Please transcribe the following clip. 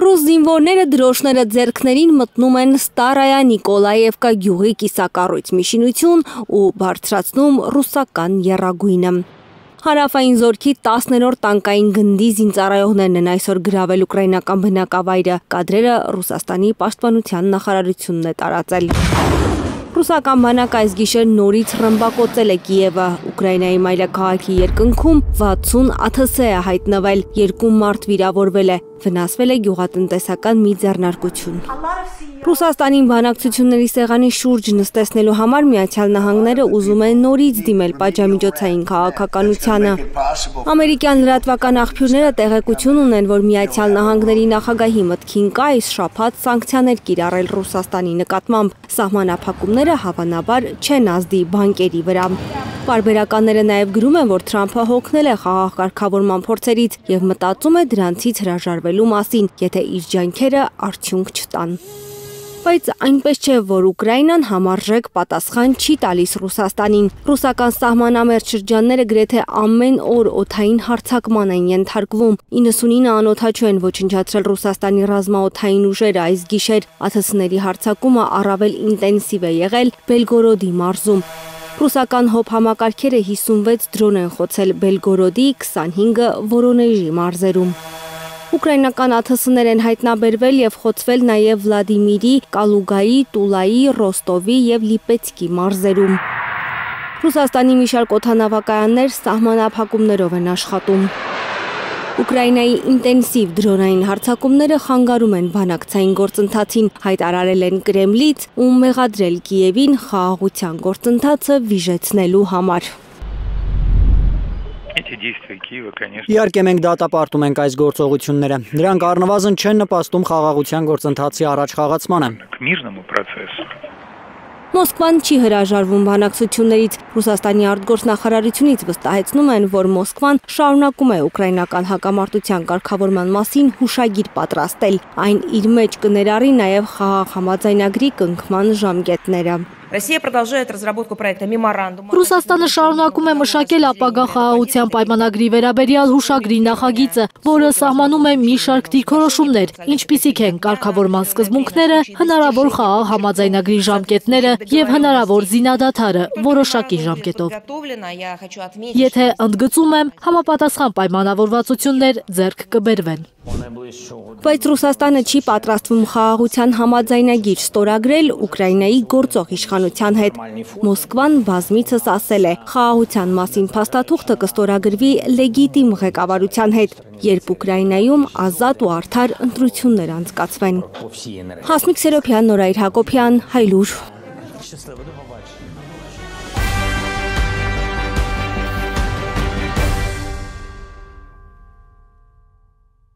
Ռուս զինվորները դրոշները ձեռքներին մտնում են Ստարայա Նիկոլաևկա գյուղի կիսակառույց միջինություն ու բարձրացնում ռուսական եռագույնը։ Հարավային զորքի 10-րդ տանկային գնդի զինծառայողներն են այսօր գրավել ուկրաինական բնակավայրը, կադրերը Ռուսաստանի պաշտպանության նախարարությունն է տարածել։ Ռուսական բանակը այս գիշեր նորից ռմբակոծել է Կիևը, Ուկրաինայի մայրաքաղաքի երկնքում 60 ԱԹՍ է հայտնվել, 2 մարդ վիրավորվել է, վնասվել է գյուղատնտեսական մի ձեռնարկություն։ Ռուսաստանին բանակցությունների սեղանի շուրջ նստեցնելու համար Միացյալ Նահանգները ուզում են նորից դիմել պատժամիջոցային քաղաքականությանը։ Ամերիկյան լրատվական աղբյուրները տեղեկություն ունեն, որ Միացյալ Նահանգների նախագահի մտքին կա այս շաբաթ սանկցիաներ կիրառել Ռուսաստանի նկատմամբ, սահմանափակումները հավանաբար չեն ազդի բանկերի վրա։ Պարբերականները նաև գրում են, որ Թրամփը հոգնել է խաղաղ կարգավորման փորձերից եւ մտածում է դրանցից հրաժարվելու մասին, եթե իր ջանքերը արդյունք չտան։ Բայց այնպես չէ, որ Ուկրաինան համարժեք պատասխան չի տալիս Ռուսաստանին։ Ռուսական սահմանամերձ շրջանները գրեթե ամեն օր օդային հարձակման են ենթարկվում։ 99 անօդաչու են ոչնչացրել Ռուսաստանի ռազմաօդային ուժերը այս գիշեր։ ԱԹՍ-ների հարձակումը առավել ինտենսիվ է եղել Բելգորոդի մարզում։ Ռուսական հոբ համակարգերը 56 դրոն են խոցել Բելգորոդի, 25-ը Վորոնեժի մարզերում։ Ուկրաինական ԱԹՍ-ներ են հայտնաբերվել եւ խոցվել նաեւ Վլադիմիրի, Կալուգայի, Տուլայի, Ռոստովի եւ Լիպեցկի մարզերում։ Ռուսաստանի մի շարք օդանավակայաններ սահմանափակումներով են աշխատում։ Ուկրաինայի ինտենսիվ դրոնային հարձակումները խանգարում են բանակցային գործընթացին, հայտարարել են Կրեմլից ու մեղադրել Կիևին խաղաղության գործընթացը վիժեցնելու համար։ Իհարկե մենք դատապարտում ենք այս գործողությունները։ Դրանք առնվազն չեն նպաստում խաղաղության գործընթացի առաջխաղացմանը։ Մոսկվան չի հրաժարվում բանակցություններից։ Ռուսաստանի արտգործնախարարությունից վստահեցնում են, որ Մոսկվան շարունակում է ուկրաինական հակամարտության կարգավորման մասին հուշագիր պատրաստել։ Այն իր մեջ կներառի նաև խաղաղ համաձայնագրի կնքման ժամկետները։ Ռուսաստանը շարունակում է մշակել ապագա խաղաղության պայմանագրի վերաբերյալ հուշագրի նախագիծը, որը սահմանում է մի շարք դիրքորոշումներ, ինչպիսիք են կարգավորման սկզբունքները, հնարավոր խաղաղ համաձայնագրի ժամկետները եւ հնարավոր զինադադարը որոշակի ժամկետով։ Եթե ընդգծում եմ, համապատասխան պայմանավորվածություններ ձեռք կբերվեն։ Բայց Ռուսաստանը չի պատրաստվում խաղաղության համաձայնագիր ստորագրել Ուկրաինայի գործող իշխանության հետ։ Մոսկվան բազմիցս ասել է, խաղաղության մասին փաստաթուղթը կստորագրվի լեգիտիմ ղեկավարության հետ, երբ Ուկրաինայում ազատ ու արդար ընտրություններ անցկացվեն։ Հասմիկ Սերոբյան, Նորայր Հակոբյան, Հայլուր։